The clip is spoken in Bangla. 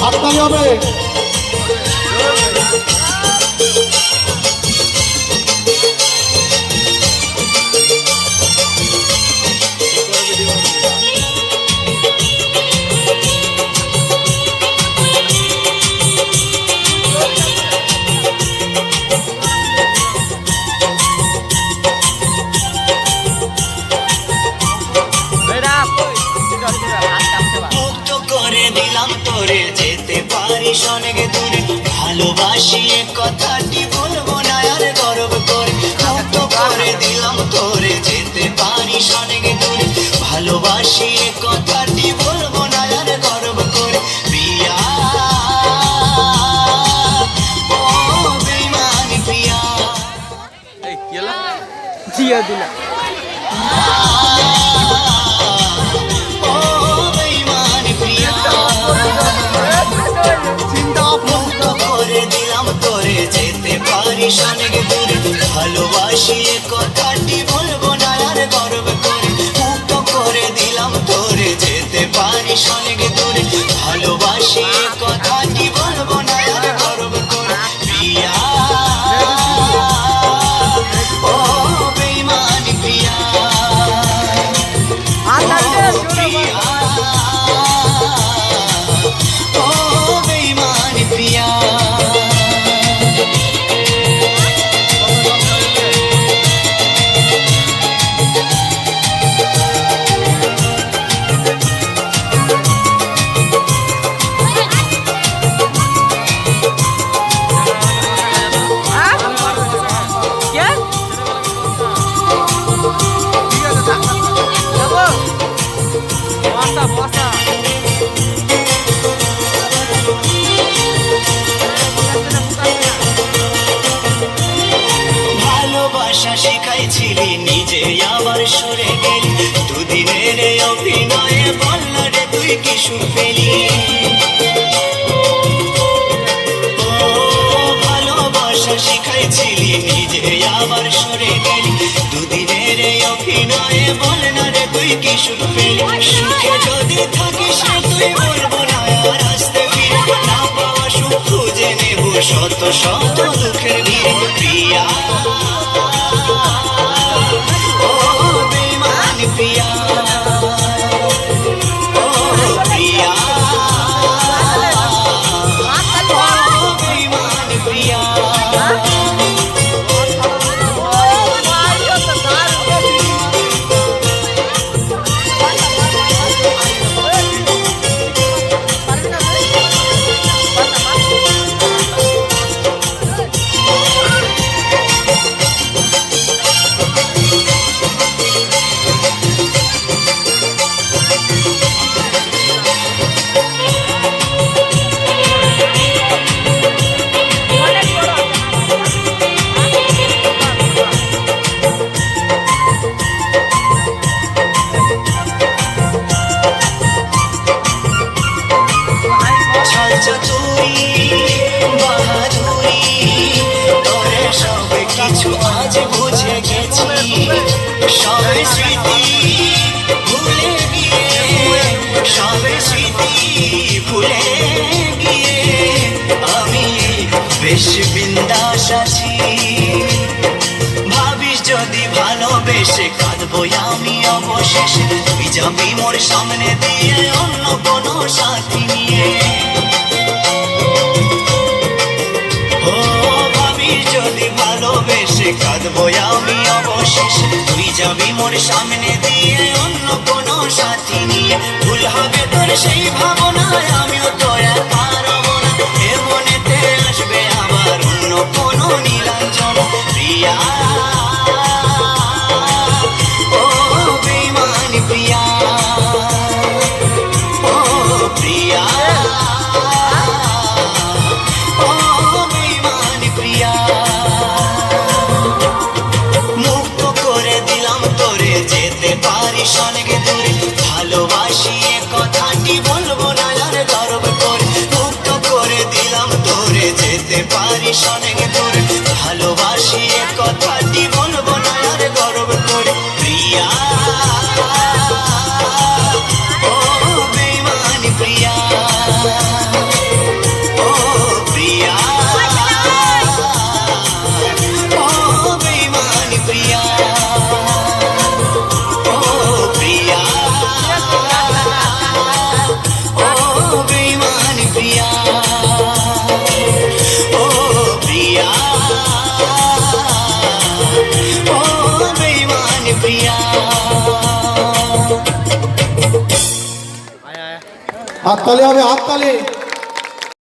হাততালি হবে। অনেক দূরে ভালোবাসি কথাটি বলবো না আর গর্ব করে মুক্ত করে দিলাম তোরে যেতে পারিস অনেক দূরে ভালোবাসি কথাটি বলবো না আর গর্ব করে প্রিয়া ও বেঈমানি প্রিয়া এই কি হলো জিয়া দিলা যেতে পারিস অনেক দূরে ভালোবাসি কথাটি বলবো না আর গর্ব করে মুক্ত করে দিলাম তোরে যেতে পারিস অনেক দূরে ভালোবাসি কথাটি বলবো না আর গর্ব করে প্রিয়া ও বেঈমানি প্রিয়া প্রিয়া ও বেঈমানি প্রিয়া শিখাইছিলি নিজে আবার সরে গেলি দুদিনের অভিনয়ে বলল রে তুই কি সুর পেলি ও ভালোবাসা শিখাইছিলি নিজে আবার সরে গেলি দুদিনের অভিনয়ে বল না রে তুই কি সুর পেলি সুখে যদি থাকিস তুই বলবো না আর আসতে ফিরে না পাওয়া সুখ খুঁজে নেব শত শত দুঃখের ভিড়ে প্রিয়া ও বেঈমানি প্রিয়া ও প্রিয়া ও বেঈমানি প্রিয়া কিছু আজ বুঝে গেছি সব স্মৃতি ভুলে গিয়ে সব স্মৃতি ভুলে গিয়ে আমি বেশ বিন্দাস আছি ভাবিস যদি ভালোবেসে কাঁদবো আমি অবশেষে তুই যাবি মোর সামনে দিয়ে অন্য কোনো সাথী নিয়ে যদি ভালোবেসে কাঁদবো আমি অবশেষে তুই যাবি মোর সামনে দিয়ে অন্য কোনো সাথী নিয়ে ভুল হবে তোর সেই ভাবনায় আমিও তো একা রব না এ মনেতে আসবে আবার অন্য কোনো নীলাঞ্জন প্রিয়া ও বেঈমানি প্রিয়া ও প্রিয়া ও বেঈমানি প্রিয়া যেতে পারিস অনেক দূরে ভালোবাসি কথাটি বলবো না আর গর্ব করে মুক্ত করে দিলাম তোরে যেতে পারিস অনেক দূরে ভালোবাসি কথাটি বলবো না আর গর্ব প্রিয়া ও বেঈমান প্রিয়া ও প্রিয়া ও বেঈমান প্রিয়া ও প্রিয়া ও বেঈমান প্রিয়া ও প্রিয়া ও বেঈমান প্রিয়া হাততালি হবে, হাততালি।